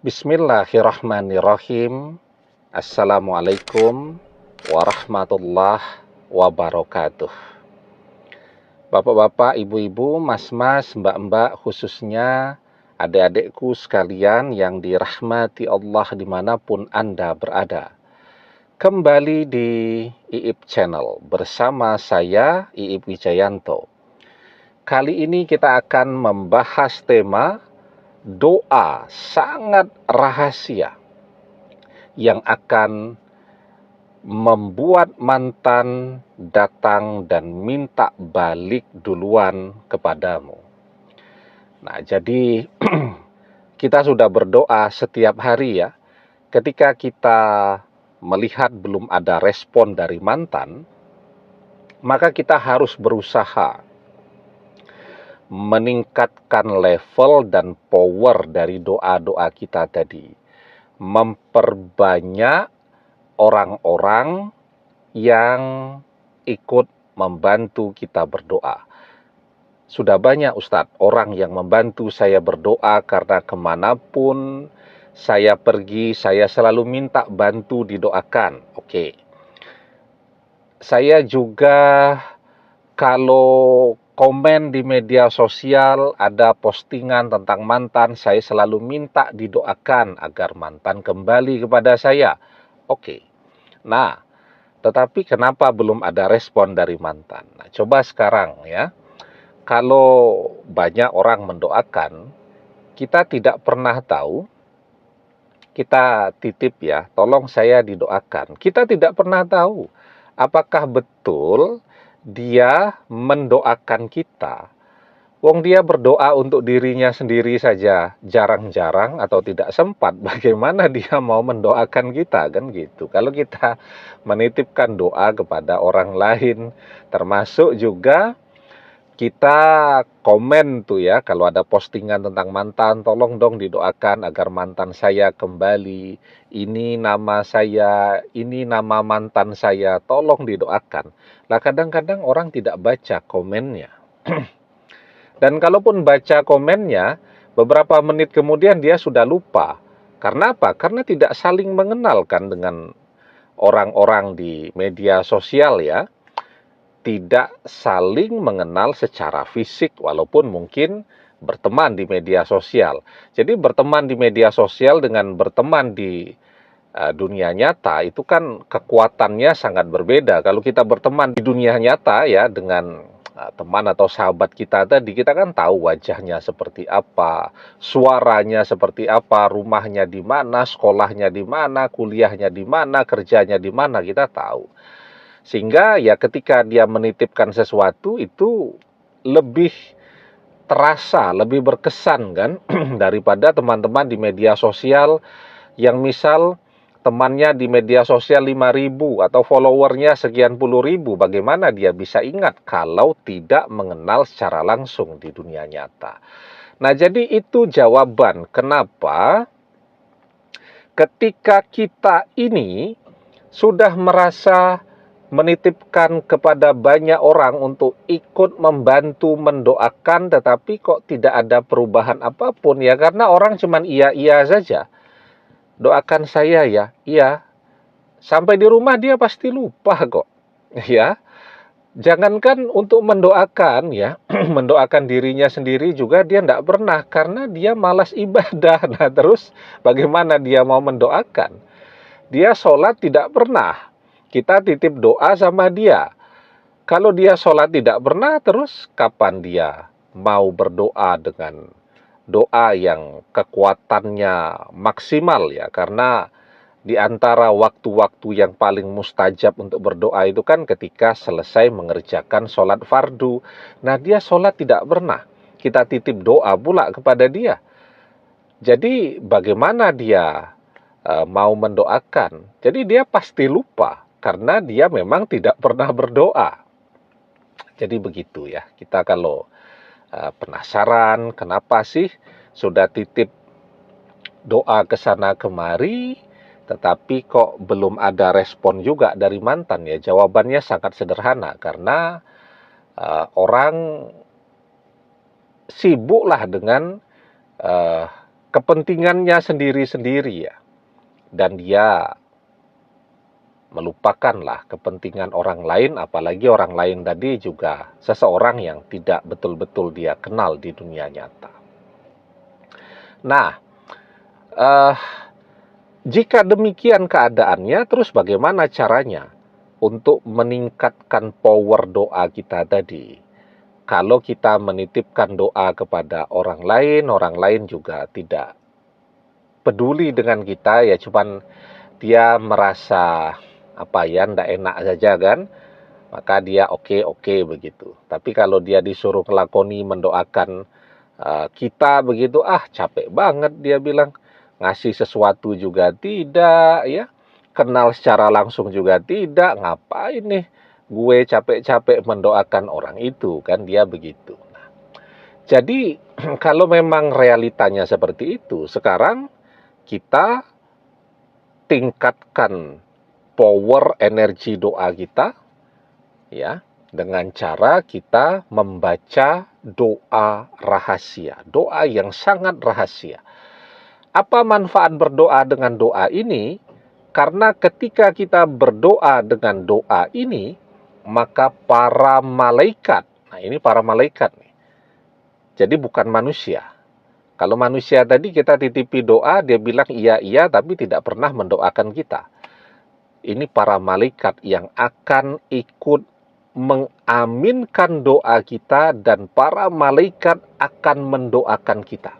Bismillahirrahmanirrahim. Assalamualaikum warahmatullahi wabarakatuh. Bapak-bapak, ibu-ibu, mas-mas, mbak-mbak, khususnya adik-adikku sekalian yang dirahmati Allah dimanapun Anda berada. Kembali di IIP Channel bersama saya, IIP Wijayanto. Kali ini kita akan membahas tema doa sangat rahasia yang akan membuat mantan datang dan minta balik duluan kepadamu. Nah, jadi kita sudah berdoa setiap hari ya. Ketika kita melihat belum ada respon dari mantan, maka kita harus berusaha meningkatkan level dan power dari doa-doa kita tadi. Memperbanyak orang-orang yang ikut membantu kita berdoa. Sudah banyak Ustadz orang yang membantu saya berdoa karena kemanapun saya pergi, saya selalu minta bantu didoakan. Oke. Saya juga kalau komen di media sosial ada postingan tentang mantan, saya selalu minta didoakan agar mantan kembali kepada saya. Oke. Nah, tetapi kenapa belum ada respon dari mantan? Nah, coba sekarang ya. Kalau banyak orang mendoakan, kita tidak pernah tahu, kita titip ya, tolong saya didoakan. Kita tidak pernah tahu apakah betul dia mendoakan kita. Wong dia berdoa untuk dirinya sendiri saja jarang-jarang atau tidak sempat. Bagaimana dia mau mendoakan kita, kan gitu. Kalau kita menitipkan doa kepada orang lain, termasuk juga kita komen tuh ya, kalau ada postingan tentang mantan, tolong dong didoakan agar mantan saya kembali. Ini nama saya, ini nama mantan saya, tolong didoakan. Nah, kadang-kadang orang tidak baca komennya. Dan kalaupun baca komennya, beberapa menit kemudian dia sudah lupa. Karena apa? Karena tidak saling mengenalkan dengan orang-orang di media sosial ya. Tidak saling mengenal secara fisik walaupun mungkin berteman di media sosial. Jadi berteman di media sosial dengan berteman di dunia nyata itu kan kekuatannya sangat berbeda. Kalau kita berteman di dunia nyata ya dengan teman atau sahabat kita tadi, kita kan tahu wajahnya seperti apa, suaranya seperti apa, rumahnya di mana, sekolahnya di mana, kuliahnya di mana, kerjanya di mana, kita tahu. Sehingga ya ketika dia menitipkan sesuatu itu lebih terasa, lebih berkesan kan daripada teman-teman di media sosial yang misal temannya di media sosial 5.000 atau followernya sekian puluh ribu. Bagaimana dia bisa ingat kalau tidak mengenal secara langsung di dunia nyata. Nah, jadi itu jawaban kenapa ketika kita ini sudah merasa menitipkan kepada banyak orang untuk ikut membantu mendoakan, tetapi kok tidak ada perubahan apapun ya, karena orang cuman iya-iya saja. Doakan saya ya, iya. Sampai di rumah dia pasti lupa kok. Ya, jangankan untuk mendoakan ya, mendoakan dirinya sendiri juga dia tidak pernah karena dia malas ibadah. Nah, terus bagaimana dia mau mendoakan? Dia sholat tidak pernah. Kita titip doa sama dia. Kalau dia sholat tidak pernah, terus kapan dia mau berdoa dengan doa yang kekuatannya maksimal ya? Karena di antara waktu-waktu yang paling mustajab untuk berdoa itu kan ketika selesai mengerjakan sholat fardu. Nah, dia sholat tidak pernah. Kita titip doa pula kepada dia. Jadi bagaimana dia mau mendoakan? Jadi dia pasti lupa karena dia memang tidak pernah berdoa. Jadi begitu ya. Kita kalau penasaran kenapa sih sudah titip doa ke sana kemari tetapi kok belum ada respon juga dari mantan ya? Jawabannya sangat sederhana karena orang sibuklah dengan kepentingannya sendiri-sendiri ya. Dan dia melupakanlah kepentingan orang lain, apalagi orang lain tadi juga seseorang yang tidak betul-betul dia kenal di dunia nyata. Nah, jika demikian keadaannya, terus bagaimana caranya untuk meningkatkan power doa kita tadi? Kalau kita menitipkan doa kepada orang lain juga tidak peduli dengan kita, ya cuman dia merasa ndak enak saja kan, maka dia oke begitu. Tapi kalau dia disuruh ngelakoni mendoakan kita begitu, capek banget dia bilang, ngasih sesuatu juga tidak ya, kenal secara langsung juga tidak, ngapain nih gue capek-capek mendoakan orang itu, kan dia begitu. Nah, jadi kalau memang realitanya seperti itu, sekarang kita tingkatkan power energi doa kita ya dengan cara kita membaca doa rahasia, doa yang sangat rahasia. Apa manfaat berdoa dengan doa ini? Karena ketika kita berdoa dengan doa ini, maka para malaikat, nah ini para malaikat nih, jadi bukan manusia. Kalau manusia tadi kita titipi doa, dia bilang iya, tapi tidak pernah mendoakan kita. Ini para malaikat yang akan ikut mengaminkan doa kita, dan para malaikat akan mendoakan kita.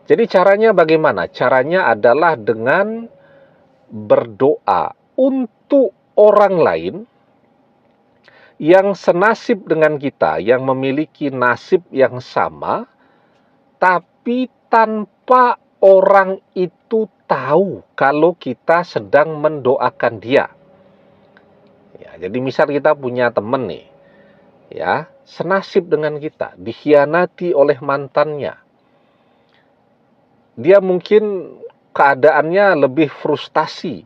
Jadi caranya bagaimana? Caranya adalah dengan berdoa untuk orang lain yang senasib dengan kita, yang memiliki nasib yang sama, tapi tanpa orang itu tahu kalau kita sedang mendoakan dia. Ya, jadi misal kita punya teman nih, ya, senasib dengan kita, dikhianati oleh mantannya. Dia mungkin keadaannya lebih frustasi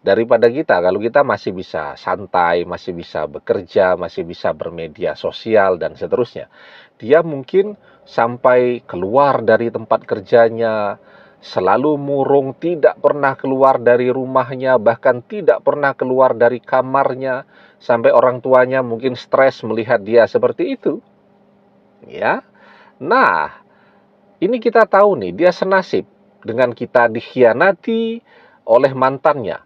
daripada kita. Kalau kita masih bisa santai, masih bisa bekerja, masih bisa bermedia sosial, dan seterusnya. Dia mungkin sampai keluar dari tempat kerjanya, selalu murung, tidak pernah keluar dari rumahnya, bahkan tidak pernah keluar dari kamarnya, sampai orang tuanya mungkin stres melihat dia seperti itu. Ya. Nah, ini kita tahu nih, dia senasib dengan kita, dikhianati oleh mantannya.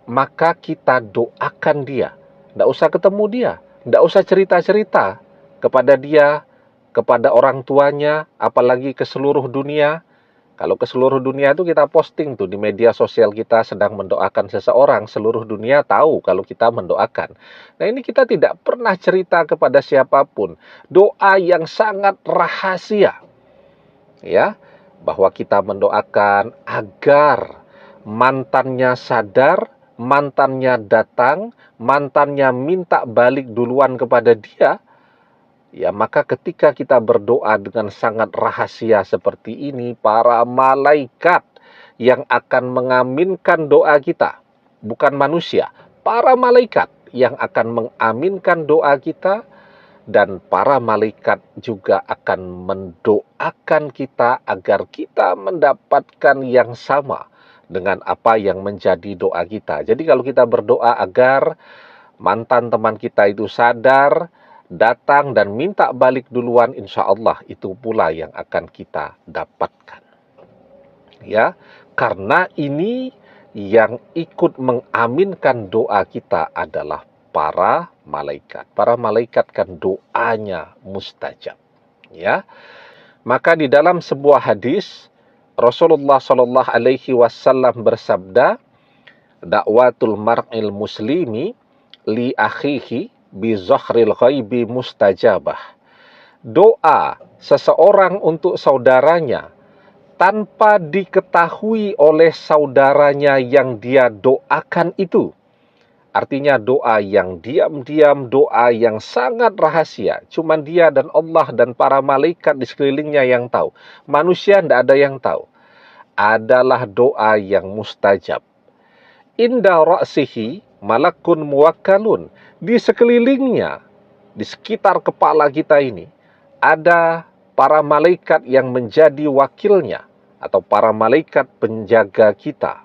Maka kita doakan dia. Tidak usah ketemu dia, tidak usah cerita-cerita kepada dia, kepada orang tuanya, apalagi ke seluruh dunia. Kalau ke seluruh dunia itu kita posting tuh di media sosial kita sedang mendoakan seseorang, seluruh dunia tahu kalau kita mendoakan. Nah, ini kita tidak pernah cerita kepada siapapun. Doa yang sangat rahasia. Ya, bahwa kita mendoakan agar mantannya sadar, mantannya datang, mantannya minta balik duluan kepada dia. Ya, maka ketika kita berdoa dengan sangat rahasia seperti ini, para malaikat yang akan mengaminkan doa kita, bukan manusia, para malaikat yang akan mengaminkan doa kita, dan para malaikat juga akan mendoakan kita agar kita mendapatkan yang sama dengan apa yang menjadi doa kita. Jadi kalau kita berdoa agar mantan teman kita itu sadar, datang dan minta balik duluan, insya Allah itu pula yang akan kita dapatkan. Ya, karena ini yang ikut mengaminkan doa kita adalah para malaikat. Para malaikat kan doanya mustajab. Ya, maka di dalam sebuah hadis Rasulullah Shallallahu Alaihi Wasallam bersabda, dakwatul mar'il muslimi li akhihi bi zahril ghaibi mustajabah. Doa seseorang untuk saudaranya tanpa diketahui oleh saudaranya yang dia doakan itu. Artinya doa yang diam-diam, doa yang sangat rahasia. Cuman dia dan Allah dan para malaikat di sekelilingnya yang tahu. Manusia tidak ada yang tahu. Adalah doa yang mustajab. Inda ra'sihi malakun muwakkalun. Di sekelilingnya, di sekitar kepala kita ini, ada para malaikat yang menjadi wakilnya. atau para malaikat penjaga kita.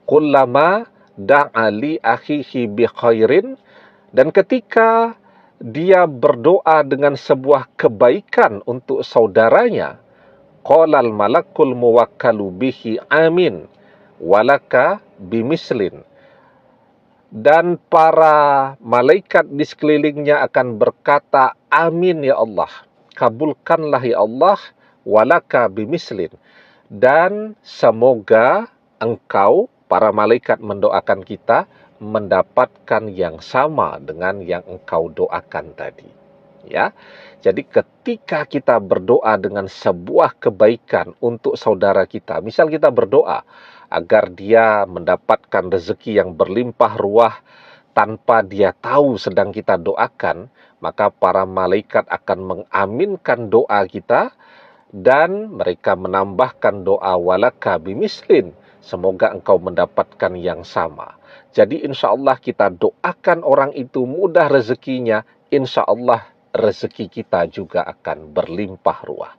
Kullama da'a li akhihi bi khairin, dan ketika dia berdoa dengan sebuah kebaikan untuk saudaranya, qalal malakul muwakkalu bihi amin walaka bimislin, dan para malaikat di sekelilingnya akan berkata, amin ya Allah, kabulkanlah ya Allah, walaka bimislin, dan semoga engkau, para malaikat mendoakan kita, mendapatkan yang sama dengan yang engkau doakan tadi. Ya, jadi ketika kita berdoa dengan sebuah kebaikan untuk saudara kita, misal kita berdoa agar dia mendapatkan rezeki yang berlimpah ruah tanpa dia tahu sedang kita doakan, maka para malaikat akan mengaminkan doa kita dan mereka menambahkan doa walaka bimislin, semoga engkau mendapatkan yang sama. Jadi insya Allah kita doakan orang itu mudah rezekinya, insya Allah rezeki kita juga akan berlimpah ruah.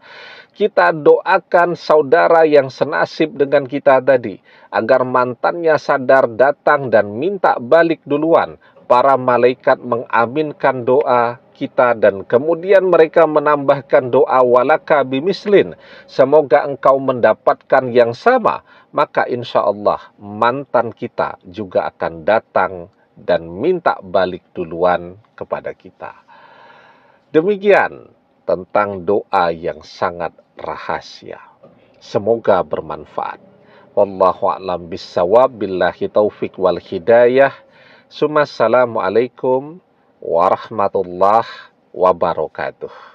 Kita doakan saudara yang senasib dengan kita tadi, agar mantannya sadar datang dan minta balik duluan. Para malaikat mengaminkan doa kita dan kemudian mereka menambahkan doa walaka bimislin, semoga engkau mendapatkan yang sama, maka insya Allah mantan kita juga akan datang dan minta balik duluan kepada kita. Demikian tentang doa yang sangat rahasia. Semoga bermanfaat. Wallahu a'lam bissawab, billahi taufik wal hidayah. Assalamualaikum warahmatullahi wabarakatuh.